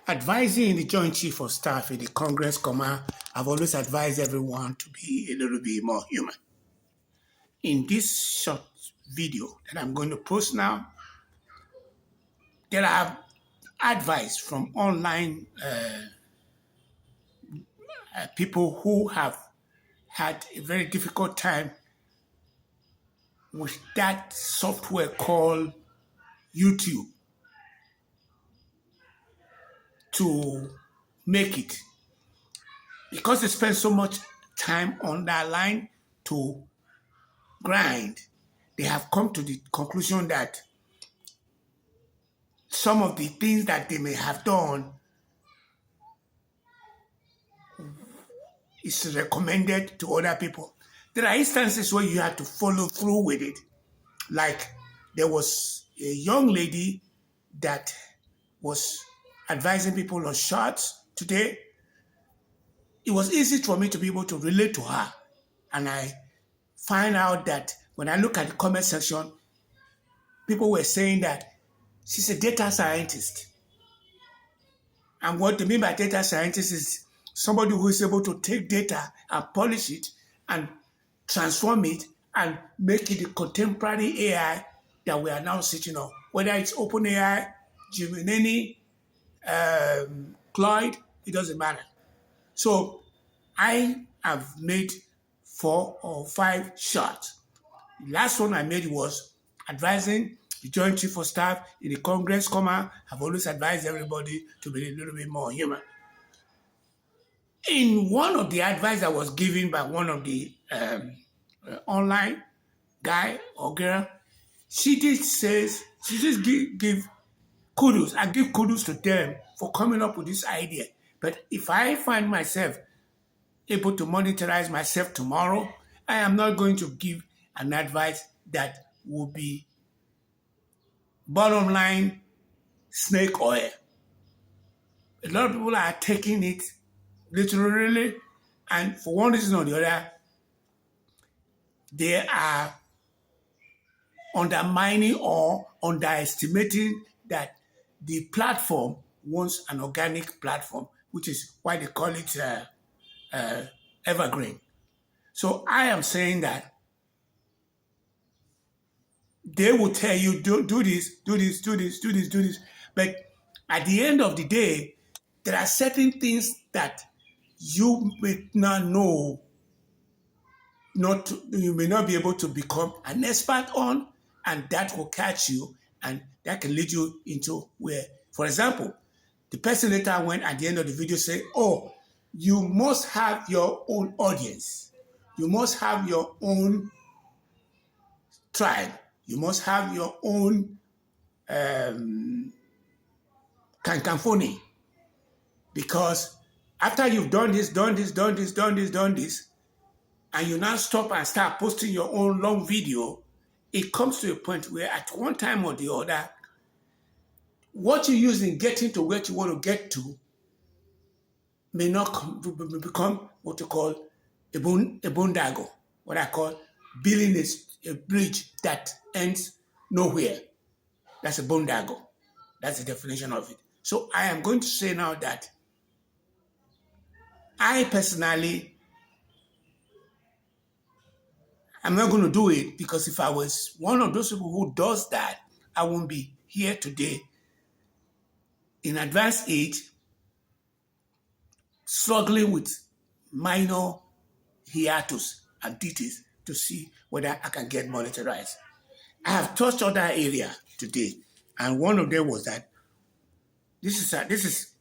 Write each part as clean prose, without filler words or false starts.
Advising in the Joint Chief of Staff in the Congress, I've always advised everyone to be a little bit more human. In this short video that I'm going to post now, there are advice from online people who have had a very difficult time with that software called YouTube to make it. Because they spend so much time on that line to grind, they have come to the conclusion that some of the things that they may have done is recommended to other people. There are instances where you have to follow through with it. Like there was a young lady that was advising people on shorts today. It was easy for me to be able to relate to her. And I find out that when I look at the comment section, people were saying that she's a data scientist. And what they mean by data scientist is somebody who is able to take data and polish it and transform it and make it the contemporary AI that we are now sitting on. Whether it's OpenAI, Gemini, Claude, it doesn't matter. So I have made 4 or 5 shots. The last one I made was advising the Joint Chief of Staff in the Congress, have always advised everybody to be a little bit more human. In one of the advice that was given by one of the online guy or girl, she just give kudos. I give kudos to them for coming up with this idea. But if I find myself able to monetize myself tomorrow, I am not going to give an advice that will be bottom line snake oil. A lot of people are taking it literally, and for one reason or the other, they are undermining or underestimating that the platform wants an organic platform, which is why they call it evergreen. So I am saying that they will tell you, do this, do this, do this, do this, do this. But at the end of the day, there are certain things that you may not know, you may not be able to become an expert on, and that will catch you, and that can lead you into where, for example, the person later went at the end of the video say, oh, you must have your own audience. You must have your own tribe. You must have your own cacophony. Because after you've done this, and you now stop and start posting your own long video, it comes to a point where at one time or the other, what you use in getting to where you want to get to may not become what you call a boondoggle, what I call building a bridge that ends nowhere. That's a boondoggle. That's the definition of it. So I am going to say now that I personally, I'm not going to do it, because if I was one of those people who does that, I won't be here today in advanced age, struggling with minor hiatus and details to see whether I can get monetized. I have touched other area today, and one of them was that this is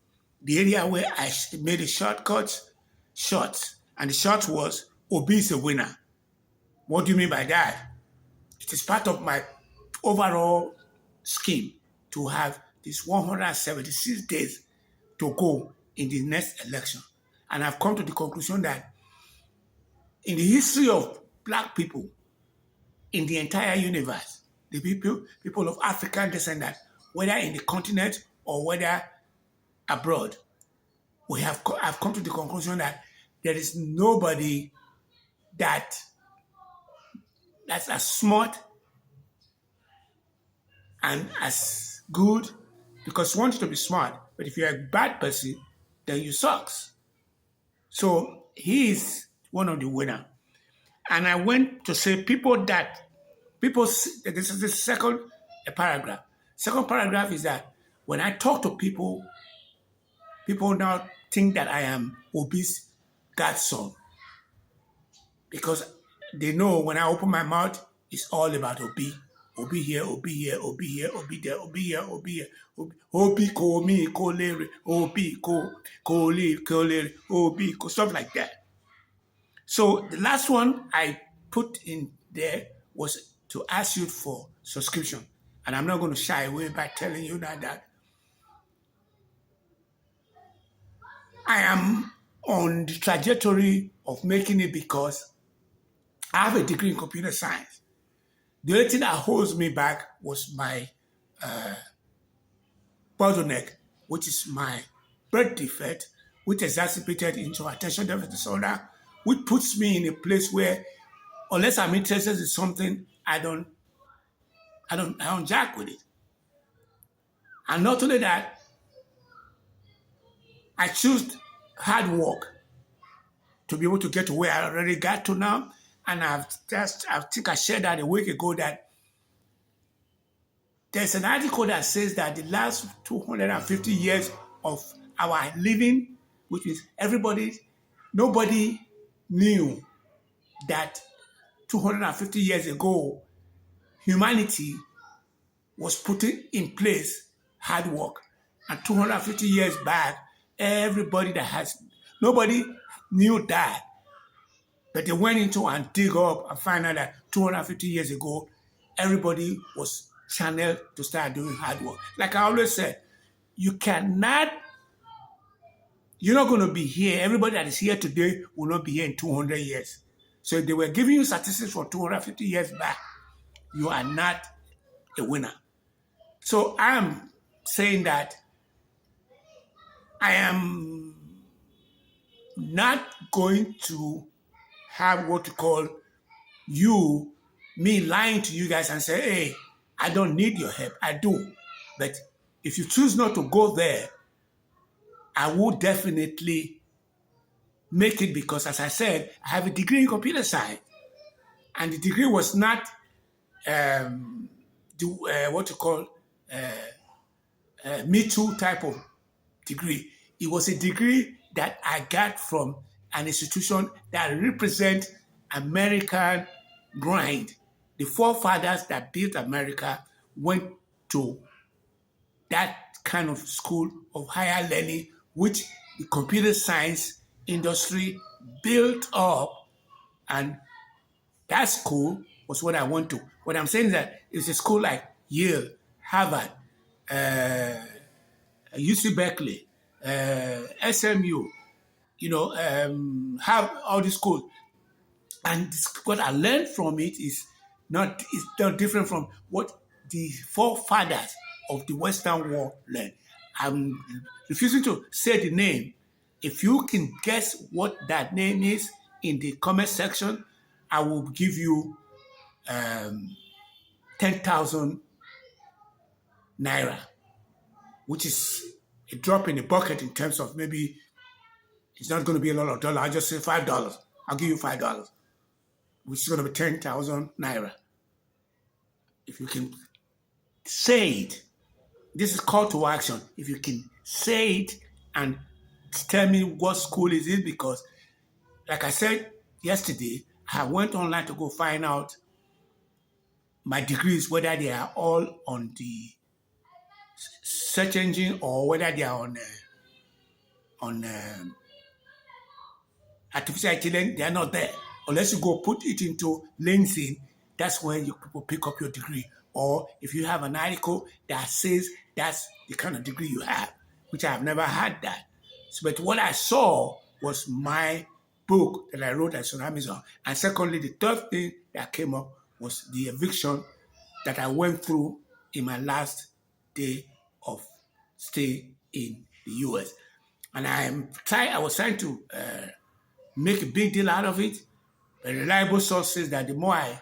the area where I made a short, and the short was Obi is a winner. What do you mean by that? It is part of my overall scheme to have these 176 days to go in the next election. And I've come to the conclusion that in the history of Black people in the entire universe, the people of African descent, whether in the continent or whether abroad, I've come to the conclusion that there is nobody that's as smart and as good because you want to be smart. But if you're a bad person, then you sucks. So he is one of the winner. And I went to say this is the second paragraph. Second paragraph is that when I talk to people, people now think that I am Obi's godson because they know when I open my mouth, it's all about Obi. Obi here, Obi here, Obi here, Obi there, Obi here, Obi here, Obi ko mi ko lere, Obi ko lere, Obi ko stuff like that. So the last one I put in there was to ask you for subscription. And I'm not going to shy away by telling you that I am on the trajectory of making it because I have a degree in computer science. The only thing that holds me back was my bottleneck, which is my birth defect, which exacerbated into attention deficit disorder, which puts me in a place where unless I'm interested in something, I don't jack with it. And not only that, I choose hard work to be able to get to where I already got to now. And I think I shared that a week ago that there's an article that says that the last 250 years of our living, which is nobody knew that 250 years ago, humanity was putting in place hard work. And 250 years back, nobody knew that. But they went into and dig up and find out that 250 years ago, everybody was channeled to start doing hard work. Like I always said, you're not going to be here. Everybody that is here today will not be here in 200 years. So if they were giving you statistics for 250 years back, you are not a winner. So I'm saying that I am not going to have what you call me lying to you guys and say, hey, I don't need your help. I do. But if you choose not to go there, I will definitely make it because, as I said, I have a degree in computer science. And the degree was not what you call Me Too type of degree. It was a degree that I got from an institution that represents American grind. The forefathers that built America went to that kind of school of higher learning, which the computer science industry built up, and that school was what I went to. What I'm saying is that it's a school like Yale, Harvard, UC Berkeley, SMU, have all these schools. And what I learned from it is not different from what the forefathers of the Western world learned. I'm refusing to say the name. If you can guess what that name is in the comment section, I will give you 10,000 naira, which is a drop in the bucket in terms of maybe it's not going to be a lot of dollars. I'll just say $5. I'll give you $5, which is going to be 10,000 naira. If you can say it, this is call to action. If you can say it and tell me what school is it, because like I said yesterday, I went online to go find out my degrees, whether they are all on the search engine or whether they are on artificial intelligence. They are not there. Unless you go put it into LinkedIn, that's when you people pick up your degree. Or if you have an article that says that's the kind of degree you have, which I have never had that. So, but what I saw was my book that I wrote at Amazon. And secondly, the third thing that came up was the eviction that I went through in my last day of stay in the US. And I was trying to make a big deal out of it. A reliable source says that the more I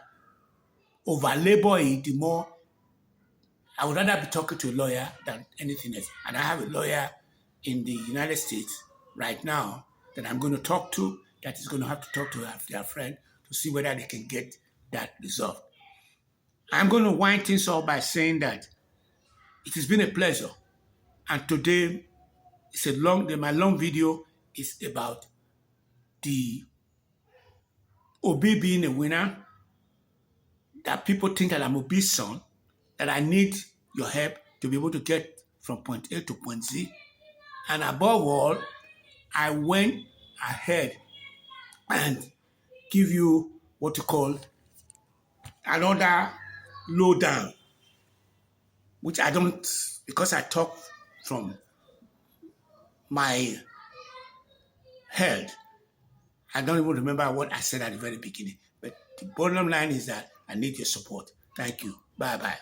over-labor it, the more I would rather be talking to a lawyer than anything else. And I have a lawyer in the United States right now that I'm going to talk to, that is going to have to talk to their friend to see whether they can get that resolved. I'm going to wind things up by saying that it has been a pleasure. And today, my long video is about the Obi being a winner, that people think that I'm Obi's son, that I need your help to be able to get from point A to point Z. And above all, I went ahead and give you what you call another lowdown, which I don't, because I talk from my head, I don't even remember what I said at the very beginning. But the bottom line is that I need your support. Thank you. Bye-bye.